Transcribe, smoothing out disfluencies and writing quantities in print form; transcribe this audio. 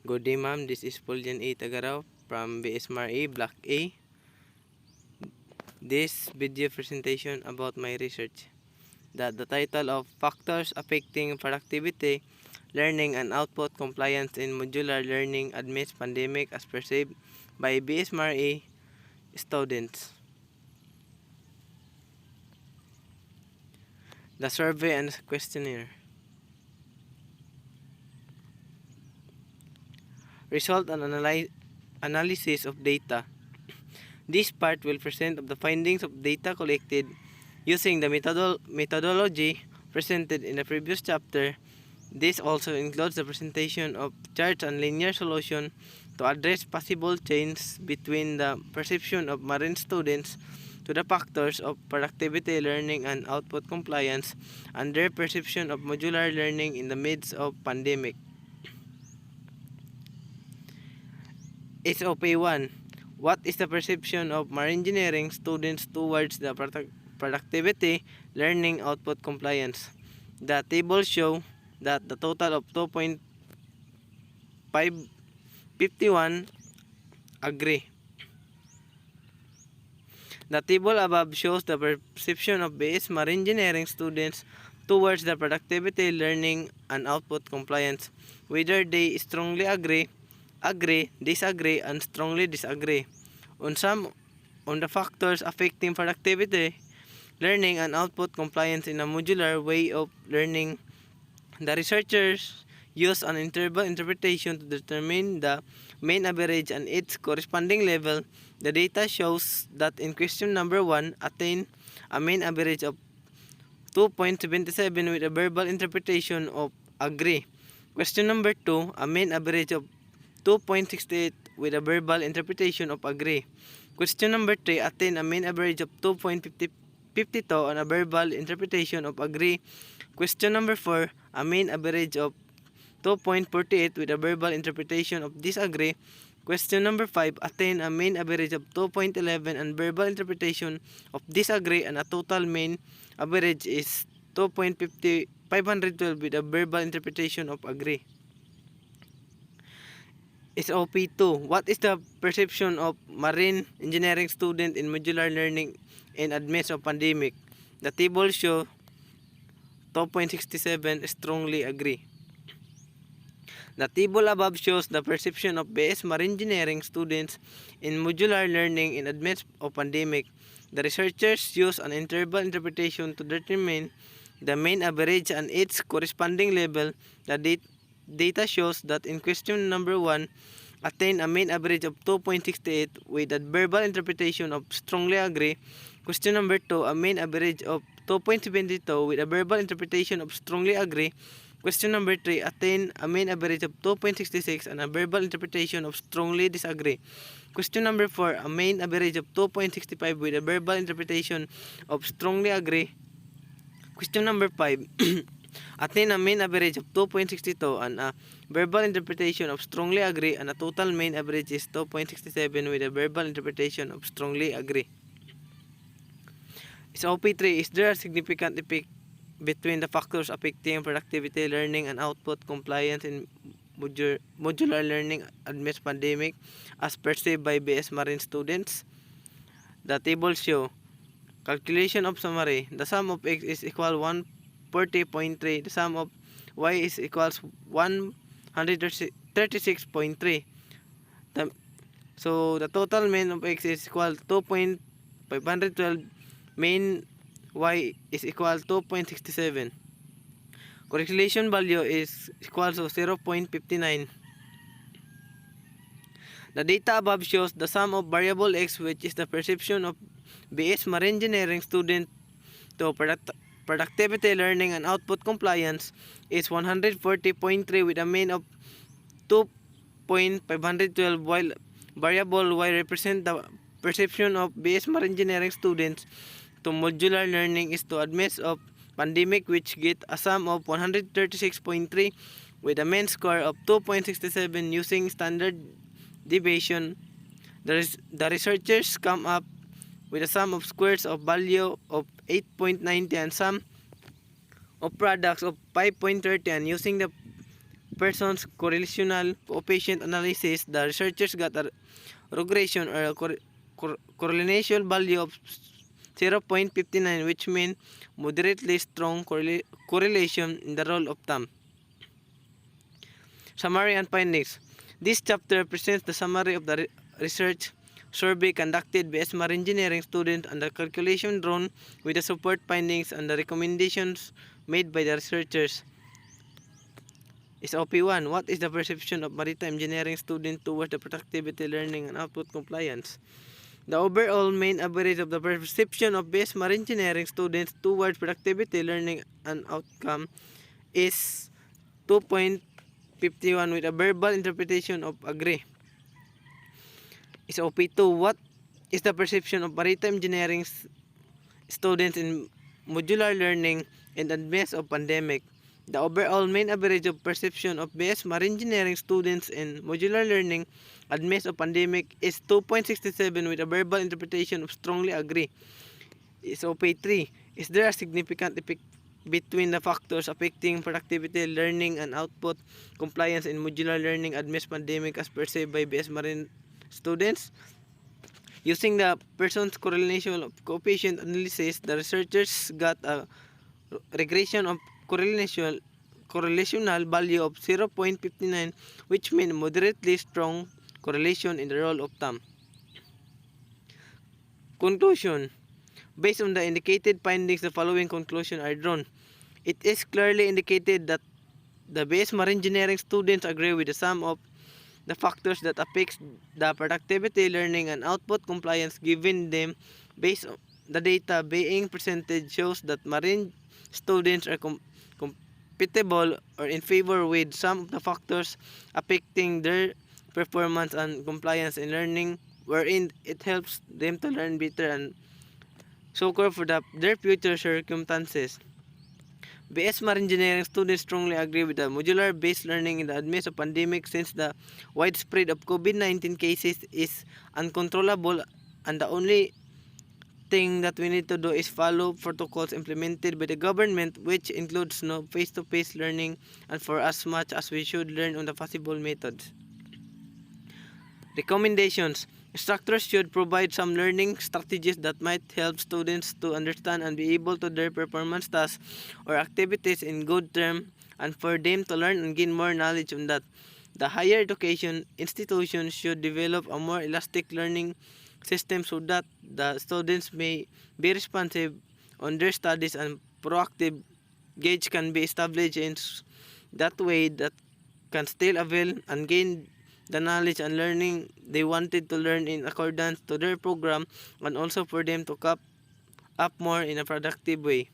Good day, ma'am. This is Puljan A. Tagaraw from BSMRA Block A. This video presentation about my research. The title of Factors Affecting Productivity, Learning and Output Compliance in Modular Learning Amidst Pandemic as Perceived by BSMRA Students. The survey and questionnaire. Result and analysis of data. This part will present of the findings of data collected using the methodology presented in the previous chapter. This also includes the presentation of charts and linear solution to address possible change between the perception of marine students to the factors of productivity, learning, and output compliance and their perception of modular learning in the midst of pandemic. SOP1. What is the perception of marine engineering students towards the productivity, learning, output compliance? The table show that the total of 2.551 agree. The table above shows the perception of BS marine engineering students towards the productivity, learning, and output compliance, whether they strongly agree, disagree, and strongly disagree on the factors affecting productivity, learning, and output compliance in a modular way of learning. The researchers use an interval interpretation to determine the mean average and its corresponding level. The data shows that in question number 1 attained a mean average of 2.77 with a verbal interpretation of agree. Question number 2, a mean average of 2.68 with a verbal interpretation of agree. Question number 3, attain a mean average of 2.52 and a verbal interpretation of agree. Question number 4, a mean average of 2.48 with a verbal interpretation of disagree. Question number 5, attain a mean average of 2.11 and verbal interpretation of disagree, and a total mean average is 2.512 with a verbal interpretation of agree. SOP2. What is the perception of marine engineering student in modular learning in amidst of pandemic? The table show 2.67 strongly agree. The table above shows the perception of BS marine engineering students in modular learning in amidst of pandemic. The researchers use an interval interpretation to determine the mean average and its corresponding level. The data shows that in question number 1, attain a mean average of 2.68 with a verbal interpretation of strongly agree. Question number 2, a mean average of 2.72 with a verbal interpretation of strongly agree. Question number 3, attain a mean average of 2.66 and a verbal interpretation of strongly disagree. Question number 4, a mean average of 2.65 with a verbal interpretation of strongly agree. Question number 5, attain a mean average of 2.62 and a verbal interpretation of strongly agree, and a total mean average is 2.67 with a verbal interpretation of strongly agree. SOP3, is there a significant effect between the factors affecting productivity, learning, and output compliance in modular learning amidst pandemic as perceived by BS Marine students? The table show calculation of summary. The sum of x is equal 140.3. The sum of y is equals 136.3. So the total mean of x is equal 2.512. Mean y is equal 2.67. Correlation value is equal to 0.59. The data above shows the sum of variable x, which is the perception of BS Marine Engineering student to productivity, learning, and output compliance, is 140.3 with a mean of 2.512, while variable y represent the perception of BS Marine Engineering students to modular learning is to amidst of pandemic, which get a sum of 136.3 with a mean score of 2.67 using standard deviation. The researchers come up with a sum of squares of value of 8.90 and sum of products of 5.30, and using the person's correlational coefficient analysis, the researchers got a regression or a correlation value of 0.59, which means moderately strong correlation in the rule of thumb. Summary and findings. This chapter presents the summary of the research survey conducted by SMAR engineering students and the calculation drawn with the support findings and the recommendations made by the researchers. SOP1. What is the perception of maritime engineering students towards the productivity, learning, and output compliance? The overall main average of the perception of SMAR engineering students towards productivity, learning, and outcome is 2.51 with a verbal interpretation of agree. SOP2. What is the perception of maritime engineering students in modular learning in the midst of pandemic? The overall main average of perception of BS Marine Engineering students in modular learning amidst of pandemic is 2.67 with a verbal interpretation of strongly agree. SOP3. Is there a significant effect between the factors affecting productivity, learning, and output compliance in modular learning amidst pandemic as perceived by BS Marine students? Using the person's correlation coefficient analysis, the researchers got a regression of correlational value of 0.59, which means moderately strong correlation in the rule of thumb. Conclusion. Based on the indicated findings, the following conclusions are drawn. It is clearly indicated that the base marine engineering students agree with the sum of the factors that affects the productivity, learning, and output compliance given them. Based on the data being presented shows that marine students are compatible or in favor with some of the factors affecting their performance and compliance in learning, wherein it helps them to learn better and succor for their future circumstances. BS Marine Engineering students strongly agree with the modular-based learning in the midst of pandemic, since the widespread of COVID-19 cases is uncontrollable, and the only thing that we need to do is follow protocols implemented by the government, which includes no face-to-face learning, and for as much as we should learn on the possible methods. Recommendations. Instructors should provide some learning strategies that might help students to understand and be able to do their performance tasks or activities in good term, and for them to learn and gain more knowledge on that. The higher education institutions should develop a more elastic learning system so that the students may be responsive on their studies and proactive gauge can be established in that way that can still avail and gain the knowledge and learning they wanted to learn in accordance to their program, and also for them to cap up more in a productive way.